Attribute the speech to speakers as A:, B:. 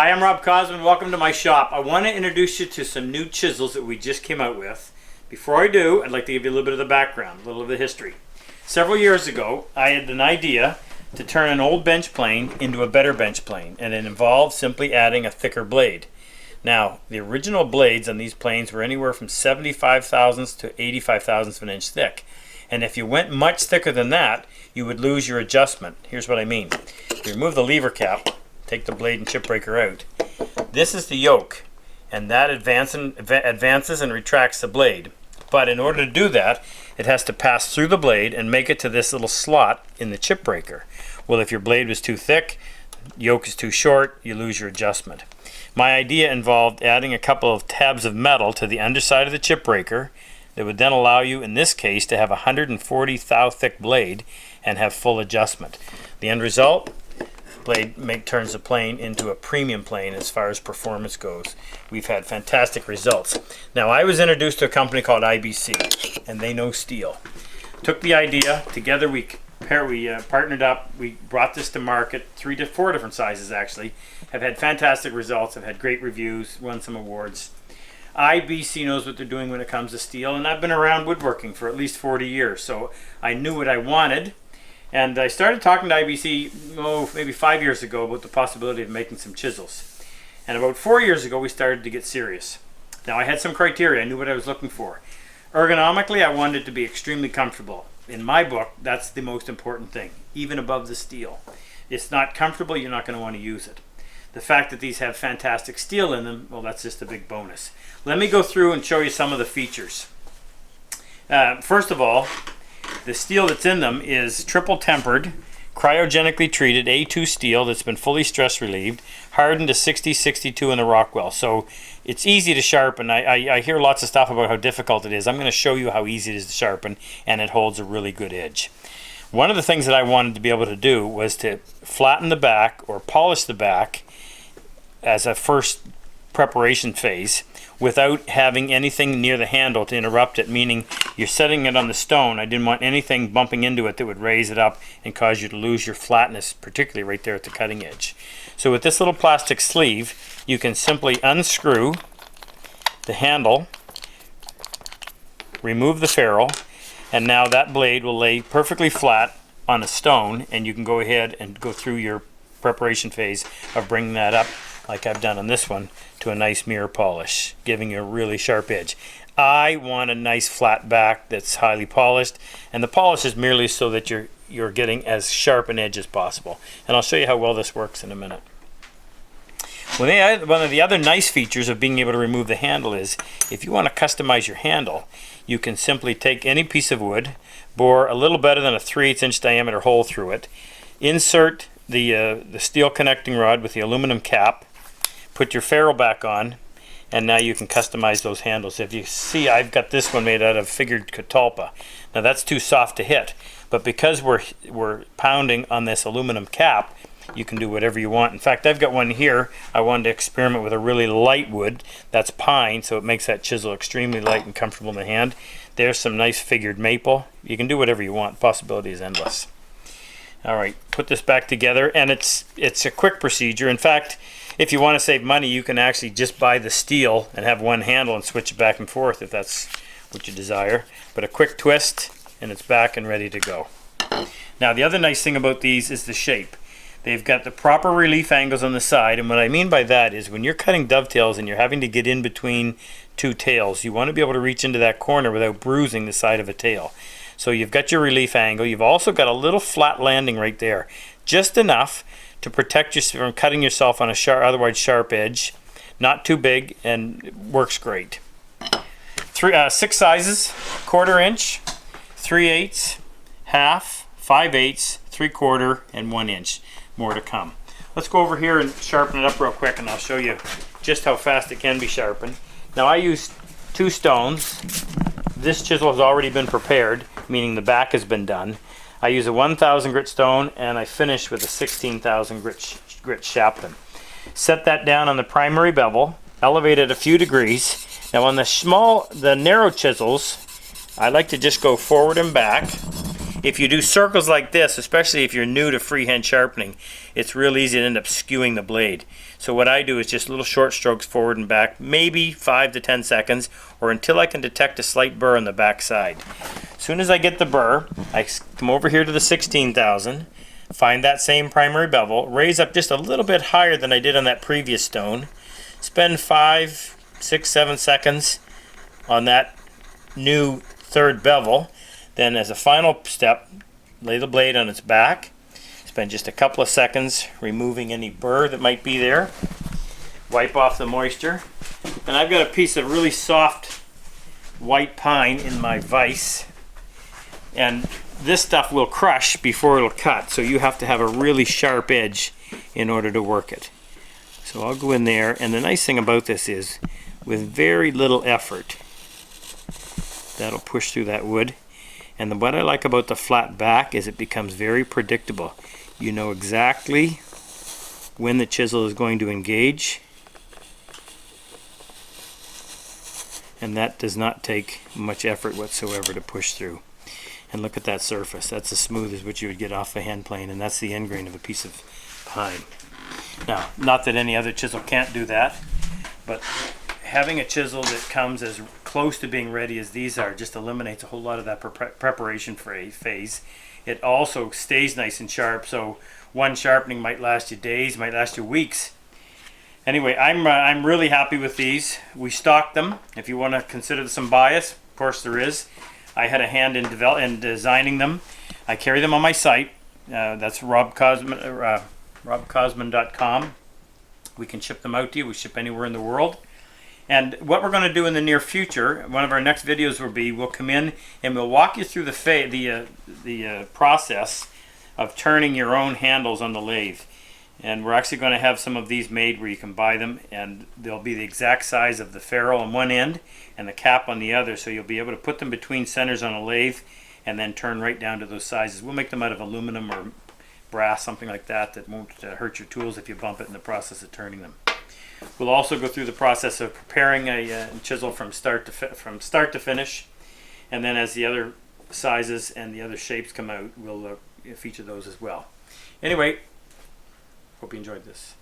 A: Hi, I'm Rob Cosman. Welcome to my shop. I want to introduce you to some new chisels that we just came out with. Before I do, I'd like to give you a little bit of the background, a little of the history. Several years ago, I had an idea to turn an old bench plane into a better bench plane, and it involved simply adding a thicker blade. Now, the original blades on these planes were anywhere from 75 thousandths to 85 thousandths of an inch thick. And if you went much thicker than that, you would lose your adjustment. Here's what I mean. You remove the lever cap, take the blade and chip breaker out. This is the yoke, and that advances and retracts the blade. But in order to do that, it has to pass through the blade and make it to this little slot in the chip breaker. Well, if your blade was too thick, yoke is too short, you lose your adjustment. My idea involved adding a couple of tabs of metal to the underside of the chip breaker that would then allow you, in this case, to have a 140 thou thick blade and have full adjustment. The end result? Blade turns the plane into a premium plane as far as performance goes. We've had fantastic results. Now, I was introduced to a company called IBC, and they know steel. Took the idea, together we partnered up, we brought this to market, 4 different sizes actually, have had fantastic results, have had great reviews, won some awards. IBC knows what they're doing when it comes to steel, and I've been around woodworking for at least 40 years, so I knew what I wanted. And I started talking to IBC, maybe 5 years ago, about the possibility of making some chisels. And about 4 years ago, we started to get serious. Now, I had some criteria. I knew what I was looking for. Ergonomically, I wanted it to be extremely comfortable. In my book, that's the most important thing, even above the steel. It's not comfortable, you're not going to want to use it. The fact that these have fantastic steel in them, well, that's just a big bonus. Let me go through and show you some of the features. First of all, the steel that's in them is triple tempered, cryogenically treated A2 steel that's been fully stress relieved, hardened to 60-62 in the Rockwell. So it's easy to sharpen. I hear lots of stuff about how difficult it is. I'm going to show you how easy it is to sharpen, and it holds a really good edge. One of the things that I wanted to be able to do was to flatten the back or polish the back as a first preparation phase without having anything near the handle to interrupt it, meaning you're setting it on the stone. I didn't want anything bumping into it that would raise it up and cause you to lose your flatness, particularly right there at the cutting edge. So with this little plastic sleeve, you can simply unscrew the handle, remove the ferrule, and now that blade will lay perfectly flat on a stone, and you can go ahead and go through your preparation phase of bringing that up, like I've done on this one, to a nice mirror polish, giving you a really sharp edge. I want a nice flat back that's highly polished, and the polish is merely so that you're getting as sharp an edge as possible. And I'll show you how well this works in a minute. One of the other nice features of being able to remove the handle is, if you want to customize your handle, you can simply take any piece of wood, bore a little better than a 3/8 inch diameter hole through it, insert the steel connecting rod with the aluminum cap, put your ferrule back on, and now you can customize those handles. If you see, I've got this one made out of figured catalpa. Now that's too soft to hit, but because we're pounding on this aluminum cap, you can do whatever you want. In fact, I've got one here. I wanted to experiment with a really light wood. That's pine, so it makes that chisel extremely light and comfortable in the hand. There's some nice figured maple. You can do whatever you want. Possibility is endless. All right, put this back together, and it's a quick procedure. In fact, if you want to save money, you can actually just buy the steel and have one handle and switch it back and forth if that's what you desire. But a quick twist, and it's back and ready to go. Now, the other nice thing about these is the shape. They've got the proper relief angles on the side, and what I mean by that is when you're cutting dovetails and you're having to get in between two tails, you want to be able to reach into that corner without bruising the side of a tail. So you've got your relief angle. You've also got a little flat landing right there, just enough to protect you from cutting yourself on a otherwise sharp edge. Not too big, and it works great. 6 sizes: 1/4 inch, 3/8, half, 5/8, 3/4, and 1 inch. More to come. Let's go over here and sharpen it up real quick, and I'll show you just how fast it can be sharpened. Now, I use 2 stones. This chisel has already been prepared, meaning the back has been done. I use a 1,000 grit stone, and I finish with a 16,000 grit Sharpening. Set that down on the primary bevel, elevate it a few degrees. Now on the narrow chisels, I like to just go forward and back If you do circles like this, especially if you're new to freehand sharpening, it's real easy to end up skewing the blade. So what I do is just little short strokes forward and back, maybe 5 to 10 seconds, or until I can detect a slight burr on the back side. As soon as I get the burr, I come over here to the 16,000, find that same primary bevel, raise up just a little bit higher than I did on that previous stone, spend 5, 6, 7 seconds on that new third bevel. Then as a final step, lay the blade on its back, spend just a couple of seconds removing any burr that might be there, wipe off the moisture, and I've got a piece of really soft white pine in my vise, and this stuff will crush before it'll cut, so you have to have a really sharp edge in order to work it. So I'll go in there, and the nice thing about this is with very little effort that'll push through that wood. And what I like about the flat back is it becomes very predictable. You know exactly when the chisel is going to engage, and that does not take much effort whatsoever to push through. And look at that surface. That's as smooth as what you would get off a hand plane, and that's the end grain of a piece of pine. Now, not that any other chisel can't do that, but having a chisel that comes as close to being ready as these are just eliminates a whole lot of that preparation phase. It also stays nice and sharp, so one sharpening might last you days, might last you weeks. Anyway, I'm really happy with these. We stocked them. If you want to consider some bias, of course there is. I had a hand in designing them. I carry them on my site. That's RobCosman.com. We can ship them out to you. We ship anywhere in the world. And what we're going to do in the near future, one of our next videos will be, we'll come in and we'll walk you through the process of turning your own handles on the lathe. And we're actually going to have some of these made where you can buy them, and they'll be the exact size of the ferrule on one end and the cap on the other, so you'll be able to put them between centers on a lathe and then turn right down to those sizes. We'll make them out of aluminum or brass, something like that, that won't hurt your tools if you bump it in the process of turning them. We'll also go through the process of preparing a chisel from start to finish, and then as the other sizes and the other shapes come out, we'll feature those as well. Anyway, hope you enjoyed this.